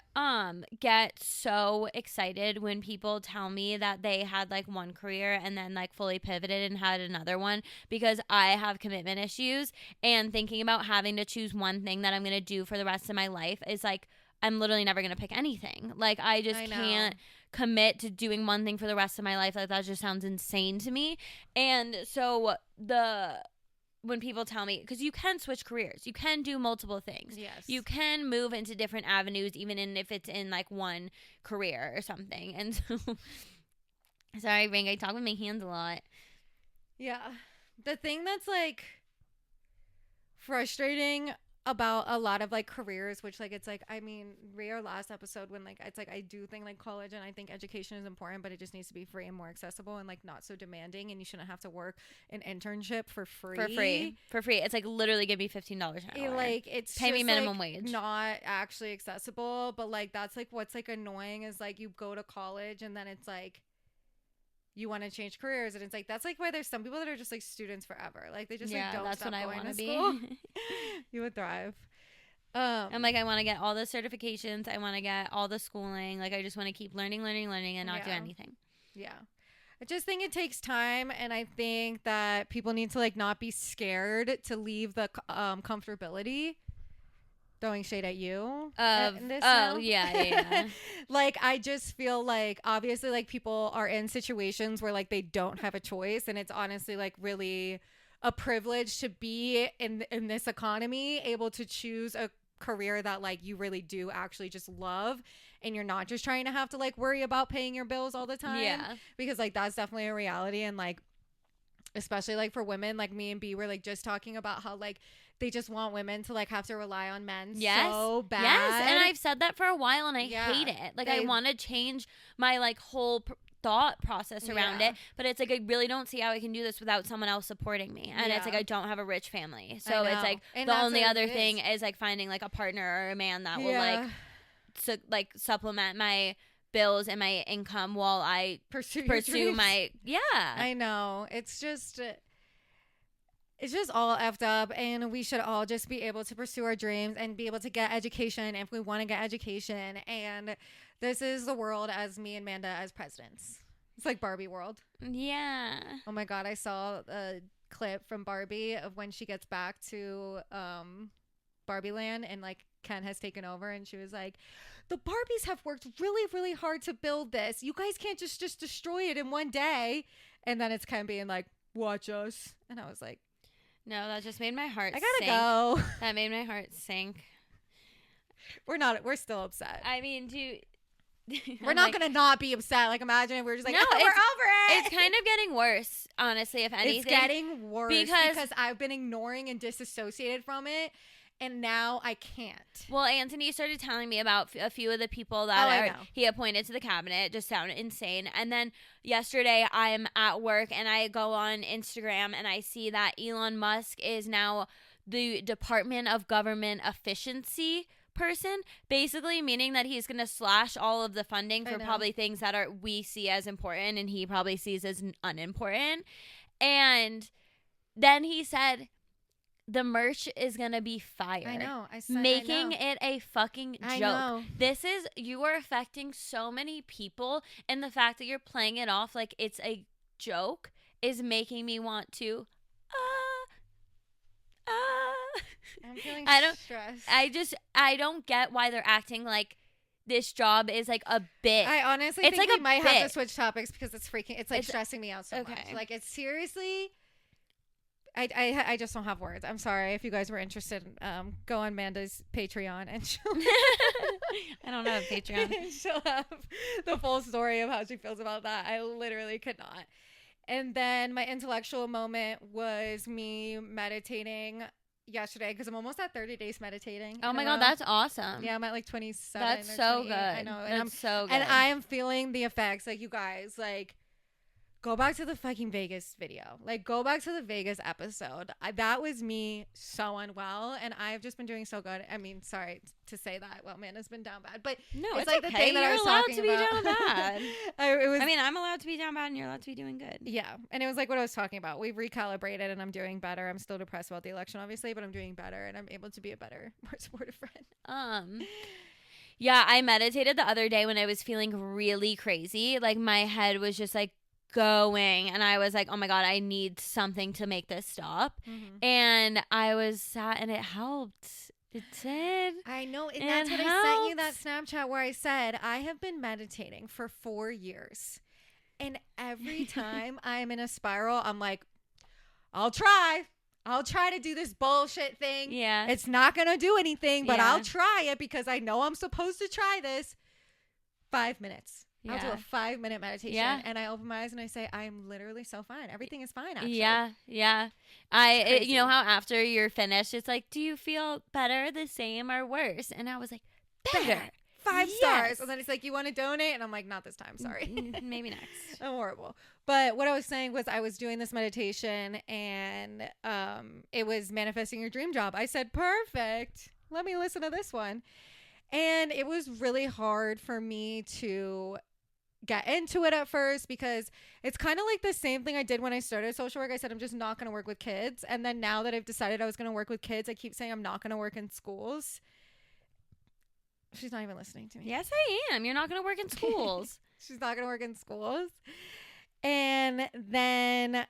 get so excited when people tell me that they had like one career and then like fully pivoted and had another one, because I have commitment issues, and thinking about having to choose one thing that I'm going to do for the rest of my life is like, I'm literally never going to pick anything. Like I can't commit to doing one thing for the rest of my life. Like that just sounds insane to me. And so when people tell me, because you can switch careers, you can do multiple things. Yes. You can move into different avenues, even if it's in like one career or something. And so, sorry, Ring, I talk with my hands a lot. Yeah. The thing that's like frustrating about a lot of like careers, which like it's like, I mean, our last episode, when like it's like I do think like college and I think education is important, but it just needs to be free and more accessible and like not so demanding, and you shouldn't have to work an internship for free. It's like literally give me $15 an hour. Like it's pay just, me minimum like, wage. Not actually accessible, but like that's like what's like annoying is like you go to college and then it's like you want to change careers, and it's like that's like why there's some people that are just like students forever. Like they just like don't that's stop what I going want to to school. be. You would thrive. I'm like, I want to get all the certifications. I want to get all the schooling. Like I just want to keep learning and not do anything. Yeah. I just think it takes time, and I think that people need to like not be scared to leave the comfortability. Throwing shade at you. Yeah. Like I just feel like obviously like people are in situations where like they don't have a choice, and it's honestly like really a privilege to be in this economy, able to choose a career that like you really do actually just love, and you're not just trying to have to like worry about paying your bills all the time. Yeah. Because like that's definitely a reality, and like especially like for women. Like me and B were like just talking about how like they just want women to like have to rely on men so bad. Yes, and I've said that for a while and I hate it. Like I want to change my like whole thought process around it, but it's like I really don't see how I can do this without someone else supporting me. And it's like I don't have a rich family. So it's like and the only other thing is like finding like a partner or a man that will like supplement my bills and my income while I pursue my I know. It's just all effed up, and we should all just be able to pursue our dreams and be able to get education if we want to get education. And this is the world as me and Amanda as presidents. It's like Barbie world. Yeah. Oh my God. I saw a clip from Barbie of when she gets back to Barbie land and like Ken has taken over, and she was like, the Barbies have worked really, really hard to build this. You guys can't just destroy it in one day. And then it's Ken being like, watch us. And I was like, no, that just made my heart I gotta go. That made my heart sink. We're still upset. I mean, we're not gonna not be upset. Like, imagine if we're just like, no, we're over it. It's kind of getting worse, honestly, if anything. It's getting worse because I've been ignoring and disassociated from it. And now I can't. Well, Anthony started telling me about a few of the people that he appointed to the cabinet. It just sounded insane. And then yesterday I'm at work and I go on Instagram and I see that Elon Musk is now the Department of Government Efficiency person, basically meaning that he's going to slash all of the funding for probably things that we see as important and he probably sees as unimportant. And then he said, the merch is gonna be fire. I know. Making it a fucking joke. I know. You are affecting so many people, and the fact that you're playing it off like it's a joke is making me want to. I'm feeling stressed. I don't get why they're acting like this job is like a bit. I honestly think we might have to switch topics because it's stressing me out so much. Like it's seriously. I just don't have words. I'm sorry. If you guys were interested, go on Amanda's Patreon and she'll I don't have a Patreon. She'll have the full story of how she feels about that. I literally could not. And then my intellectual moment was me meditating yesterday because I'm almost at 30 days meditating. Oh my God, that's awesome. Yeah, I'm at like 27. That's so good. I know. That's so good. And I am feeling the effects. Like, you guys, like, go back to the fucking Vegas video. Like, go back to the Vegas episode. That was me so unwell, and I've just been doing so good. I mean, sorry to say that. Well, Amanda's been down bad, but no, it's like okay. The thing that I was talking about. You're allowed to be down bad. I mean, I'm allowed to be down bad, and you're allowed to be doing good. Yeah, and it was like what I was talking about. We've recalibrated, and I'm doing better. I'm still depressed about the election, obviously, but I'm doing better, and I'm able to be a better, more supportive friend. Yeah, I meditated the other day when I was feeling really crazy. Like, my head was just like going, and I was like, oh my God, I need something to make this stop. And I was sat, and it helped. It did. I know, and that's what I sent you that Snapchat where I said I have been meditating for 4 years, and every time I'm in a spiral, I'm like, I'll try to do this bullshit thing. Yeah, it's not gonna do anything, but I'll try it because I know I'm supposed to try this. 5 minutes. I'll do a 5-minute meditation, and I open my eyes and I say, I'm literally so fine. Everything is fine, actually. Yeah. You know how after you're finished, it's like, do you feel better, the same, or worse? And I was like, better. 5 stars. And then it's like, you want to donate? And I'm like, not this time. Sorry. Maybe next. I'm horrible. But what I was saying was I was doing this meditation, and it was manifesting your dream job. I said, perfect. Let me listen to this one. And it was really hard for me to get into it at first because it's kind of like the same thing I did when I started social work. I said I'm just not going to work with kids, and then now that I've decided I was going to work with kids, I keep saying I'm not going to work in schools. She's not even listening to me. Yes, I am. You're not going to work in schools. She's not going to work in schools. And then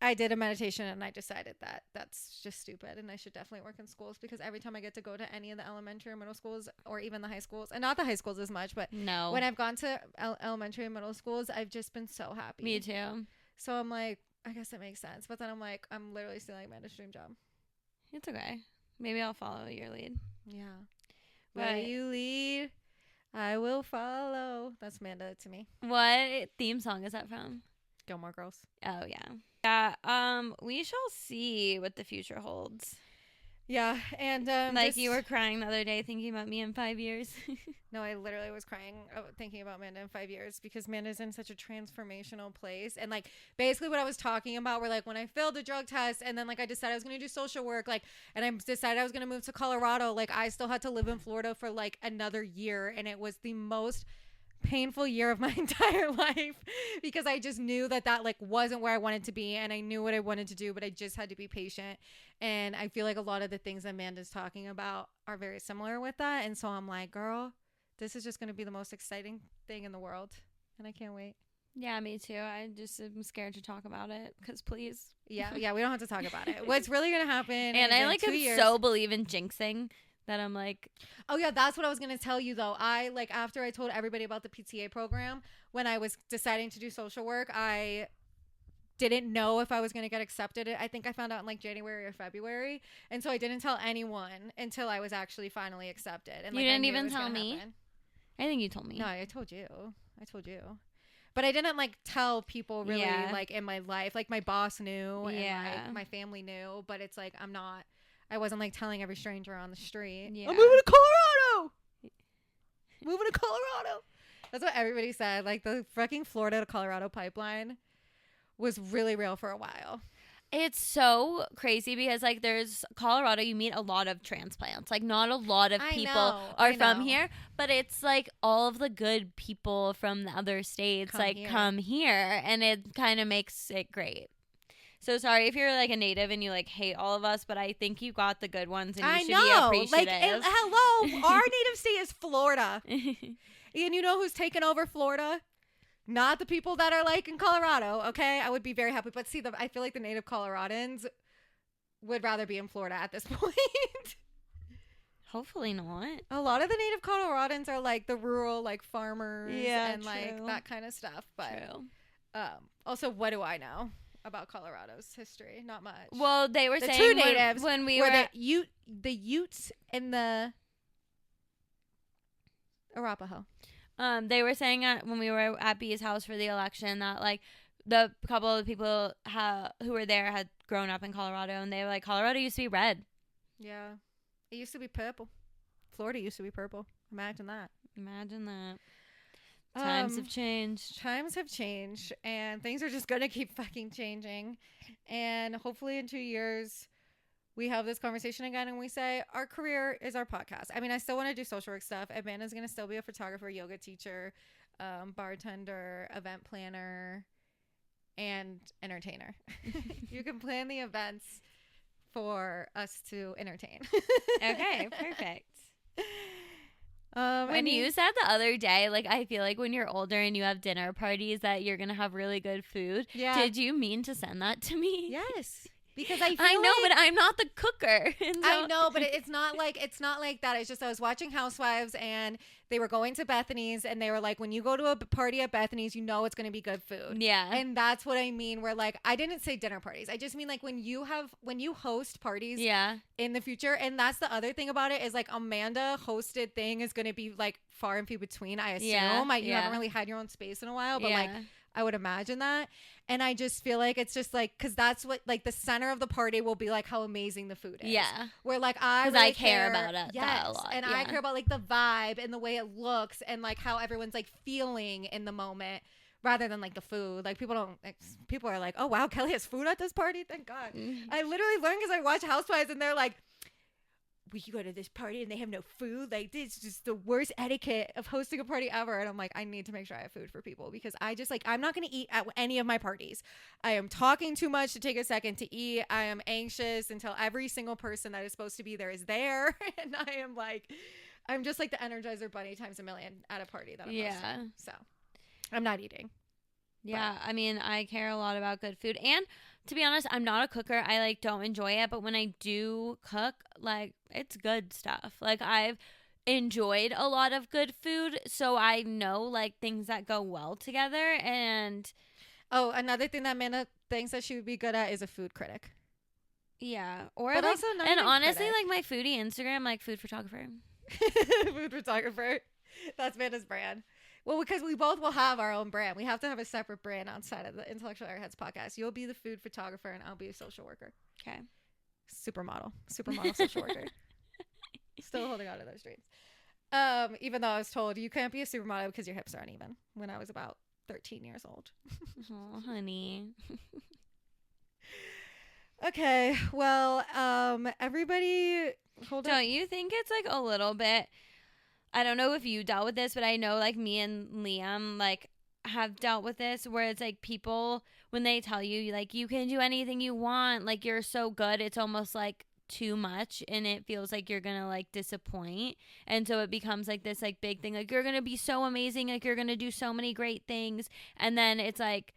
I did a meditation, and I decided that that's just stupid, and I should definitely work in schools because every time I get to go to any of the elementary or middle schools, or even the high schools, and not the high schools as much, but when I've gone to elementary and middle schools, I've just been so happy. Me too. So I'm like, I guess it makes sense. But then I'm like, I'm literally stealing Amanda's dream job. It's okay. Maybe I'll follow your lead. Yeah. Where you lead, I will follow. That's Amanda to me. What theme song is that from? Gilmore Girls. Oh, yeah. Yeah, we shall see what the future holds. Yeah, and like you were crying the other day thinking about me in 5 years. No, I literally was crying thinking about Amanda in 5 years because Amanda's in such a transformational place. And like basically what I was talking about were like when I failed the drug test and then like I decided I was going to do social work, like, and I decided I was going to move to Colorado, like I still had to live in Florida for like another year, and it was the most painful year of my entire life because I just knew that like wasn't where I wanted to be, and I knew what I wanted to do, but I just had to be patient. And I feel like a lot of the things Amanda's talking about are very similar with that. And so I'm like, girl, this is just going to be the most exciting thing in the world, and I can't wait. Yeah, me too. I just am scared to talk about it because please. Yeah, we don't have to talk about it. What's really going to happen and I like so believe in jinxing that I'm like, oh yeah, that's what I was going to tell you though. I like after I told everybody about the PTA program, when I was deciding to do social work, I didn't know if I was going to get accepted. I think I found out in like January or February, and so I didn't tell anyone until I was actually finally accepted. And like, you didn't even tell me? I think you told me. No, I told you. But I didn't like tell people really like in my life. Like my boss knew and like my family knew, but it's like I wasn't like telling every stranger on the street. Yeah. I'm moving to Colorado. That's what everybody said. Like the fucking Florida to Colorado pipeline was really real for a while. It's so crazy because like there's Colorado, you meet a lot of transplants. Like not a lot of people are from here, but it's like all of the good people from the other states come here, and it kind of makes it great. So sorry if you're like a native and you like hate all of us, but I think you got the good ones and you should be appreciative. Like, hello, our native state is Florida. And you know who's taken over Florida? Not the people that are like in Colorado, okay? I would be very happy. But see, I feel like the native Coloradans would rather be in Florida at this point. Hopefully not. A lot of the native Coloradans are like the rural like farmers and true. Like that kind of stuff. But true. Also, what do I know about Colorado's history? Not much. Well, they were saying two natives when we were the Utes and the Arapaho. They were saying when we were at B's house for the election that like the couple of people who were there had grown up in Colorado, and they were like, Colorado used to be red. Yeah, it used to be purple. Florida used to be purple. Imagine that. Times have changed. Times have changed, and things are just gonna keep fucking changing. And hopefully in 2 years we have this conversation again and we say our career is our podcast. I mean, I still want to do social work stuff. Amanda's going to still be a photographer, yoga teacher, bartender, event planner, and entertainer. You can plan the events for us to entertain. Okay, perfect. When you said the other day, like, I feel like when you're older and you have dinner parties that you're going to have really good food. Yeah. Did you mean to send that to me? Yes. Because I know, but I'm not the cooker. I know, but it's not like that. It's just I was watching Housewives and they were going to Bethany's and they were like, when you go to a party at Bethany's, you know it's going to be good food. Yeah. And that's what I mean. Where like I didn't say dinner parties. I just mean like when you host parties in the future. And that's the other thing about it is like Amanda hosted thing is going to be like far and few between, I assume. You haven't really had your own space in a while, but like I would imagine that. And I just feel like it's just like, because that's what like the center of the party will be like how amazing the food is. Yeah. Where like I care about it that a lot. And I care about like the vibe and the way it looks and like how everyone's like feeling in the moment rather than like the food. Like people are like, oh wow, Kelly has food at this party. Thank God. I literally learned because I watch Housewives and they're like, we go to this party and they have no food. Like, this is just the worst etiquette of hosting a party ever. And I'm like, I need to make sure I have food for people because I just like, I'm not going to eat at any of my parties. I am talking too much to take a second to eat. I am anxious until every single person that is supposed to be there is there. And I'm just like the Energizer Bunny times a million at a party that I'm hosting. So I'm not eating. Yeah. But I mean, I care a lot about good food. And to be honest, I'm not a cooker. I like don't enjoy it, but when I do cook, like it's good stuff. Like I've enjoyed a lot of good food, so I know like things that go well together. And another thing that Amanda thinks that she would be good at is a food critic. Yeah, or but like, also not and honestly, critic. like my foodie Instagram, like food photographer. Food photographer. That's Amanda's brand. Well, because we both will have our own brand. We have to have a separate brand outside of the Intellectual Airheads podcast. You'll be the food photographer and I'll be a social worker. Okay. Supermodel social worker. Still holding on to those dreams. Even though I was told you can't be a supermodel because your hips are uneven when I was about 13 years old. Oh, honey. Okay, well, everybody hold on. Don't you think it's like a little bit, I don't know if you dealt with this, but I know like me and Liam like have dealt with this where it's like people, when they tell you like you can do anything you want, like you're so good, it's almost like too much and it feels like you're gonna like disappoint, and so it becomes like this like big thing, like you're gonna be so amazing, like you're gonna do so many great things, and then it's like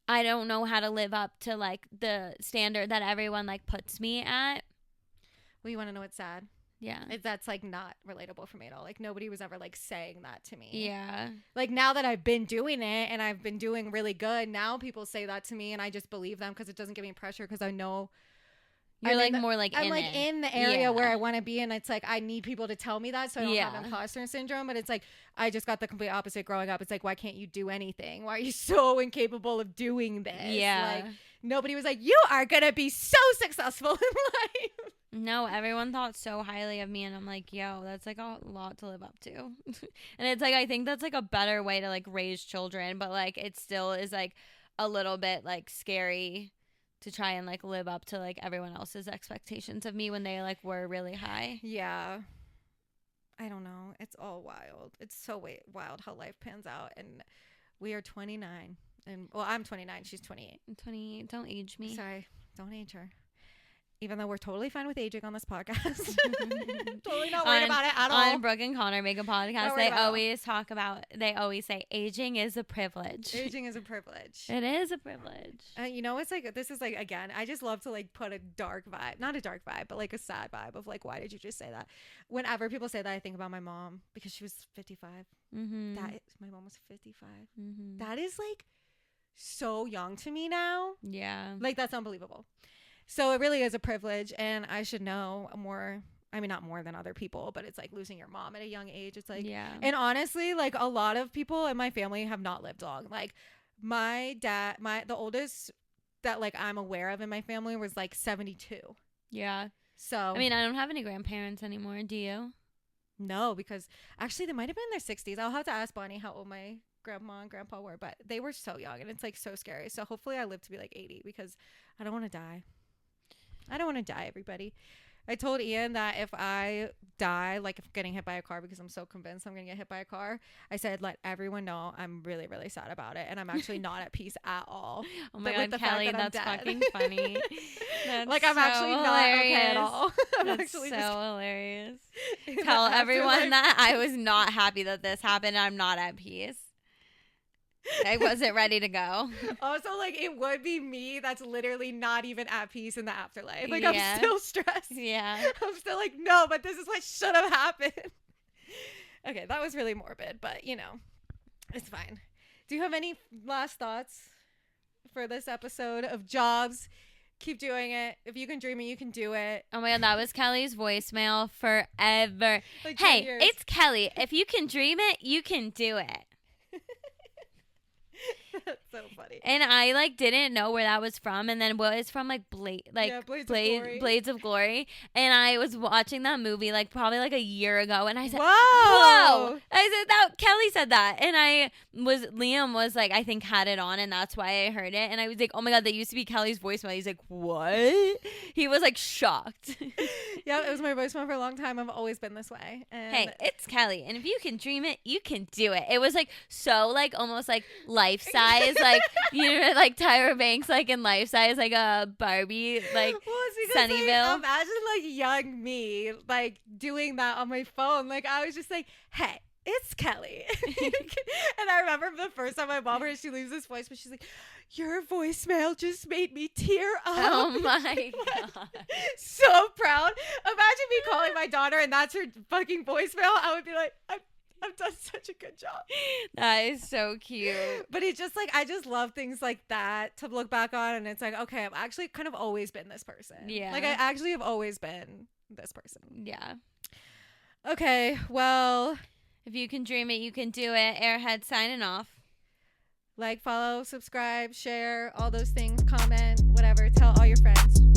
I don't know how to live up to like the standard that everyone like puts me at. Well, you want to know what's sad? Yeah. That's like not relatable for me at all. Like nobody was ever like saying that to me. Yeah. Like now that I've been doing it and I've been doing really good, now people say that to me and I just believe them because it doesn't give me pressure because I know you're like more like I'm in like it. in the area where I want to be, and it's like I need people to tell me that so I don't Yeah. have imposter syndrome. But it's like I just got the complete opposite growing up. It's like, why can't you do anything? Why are you so incapable of doing this? Yeah. Like nobody was like, you are gonna be so successful in life. No, everyone thought so highly of me, and I'm like, yo, that's like a lot to live up to. And it's like I think that's like a better way to like raise children, but like it still is like a little bit like scary to try and like live up to like everyone else's expectations of me when they like were really high. Yeah. I don't know. It's all wild. It's so wild how life pans out. And we are 29. And well, I'm 29. She's 28. I'm 28. Don't age me. Sorry. Don't age her. Even though we're totally fine with aging on this podcast. Totally not worried about it at all. On Brooke and Connor Make a Podcast, they always talk about, they always say, aging is a privilege. Aging is a privilege. It is a privilege. You know, it's like, this is like, again, I just love to like put a dark vibe, not a dark vibe, but like a sad vibe of like, why did you just say that? Whenever people say that, I think about my mom because she was 55. Mm-hmm. My mom was 55. Mm-hmm. That is like so young to me now. Yeah. Like, that's unbelievable. So it really is a privilege, and I should know more. I mean, not more than other people, but it's like losing your mom at a young age. It's like, yeah. And honestly, like a lot of people in my family have not lived long. Like my dad, the oldest that like I'm aware of in my family was like 72. Yeah. So I mean, I don't have any grandparents anymore. Do you? No, because actually they might have been in their 60s. I'll have to ask Bonnie how old my grandma and grandpa were, but they were so young, and it's like so scary. So hopefully I live to be like 80 because I don't want to die. I don't want to die, everybody. I told Ian that if I die, like if getting hit by a car, because I'm so convinced I'm going to get hit by a car, I said, let everyone know I'm really, really sad about it. And I'm actually not at peace at all. Oh my God, Kelly, that's fucking funny. That's like I'm so actually not okay at all. I'm that's actually so just hilarious. in the Tell everyone afterlife. that I was not happy that this happened. I'm not at peace. I wasn't ready to go. Also, like, it would be me that's literally not even at peace in the afterlife. Like, Yeah. I'm still stressed. Yeah. I'm still like, no, but this is what should have happened. Okay, that was really morbid, but, you know, it's fine. Do you have any last thoughts for this episode of jobs? Keep doing it. If you can dream it, you can do it. Oh my God, that was Kelly's voicemail forever. Like 10 Hey, years. it's Kelly. If you can dream it, you can do it. That's so funny. And I like didn't know where that was from, and then what is from like Blades of Glory. Blades of Glory. And I was watching that movie like probably like a year ago, and I said, Whoa! I said that Kelly said that, and Liam was like, I think had it on, and that's why I heard it, and I was like, oh my God, that used to be Kelly's voicemail. He's like, what? He was like shocked. Yeah, it was my voicemail for a long time. I've always been this way. And Hey, it's Kelly, and if you can dream it, you can do it. It was like so like almost like life size, like you know, like Tyra Banks, like in life size, like a Barbie, like well, it's because, Sunnyvale. Like, imagine like young me like doing that on my phone. Like I was just like, hey, it's Kelly. And I remember the first time my mom heard, she leaves this voice, but she's like, your voicemail just made me tear up. Oh my God. So proud. Imagine me calling my daughter and that's her fucking voicemail. I would be like, I've done such a good job. That is so cute. But it's just like, I just love things like that to look back on. And it's like, okay, I've actually kind of always been this person. Yeah. Like I actually have always been this person. Yeah. Okay, well, If you can dream it, you can do it. Airhead signing off. Like, follow, subscribe, share, all those things, comment, whatever. Tell all your friends.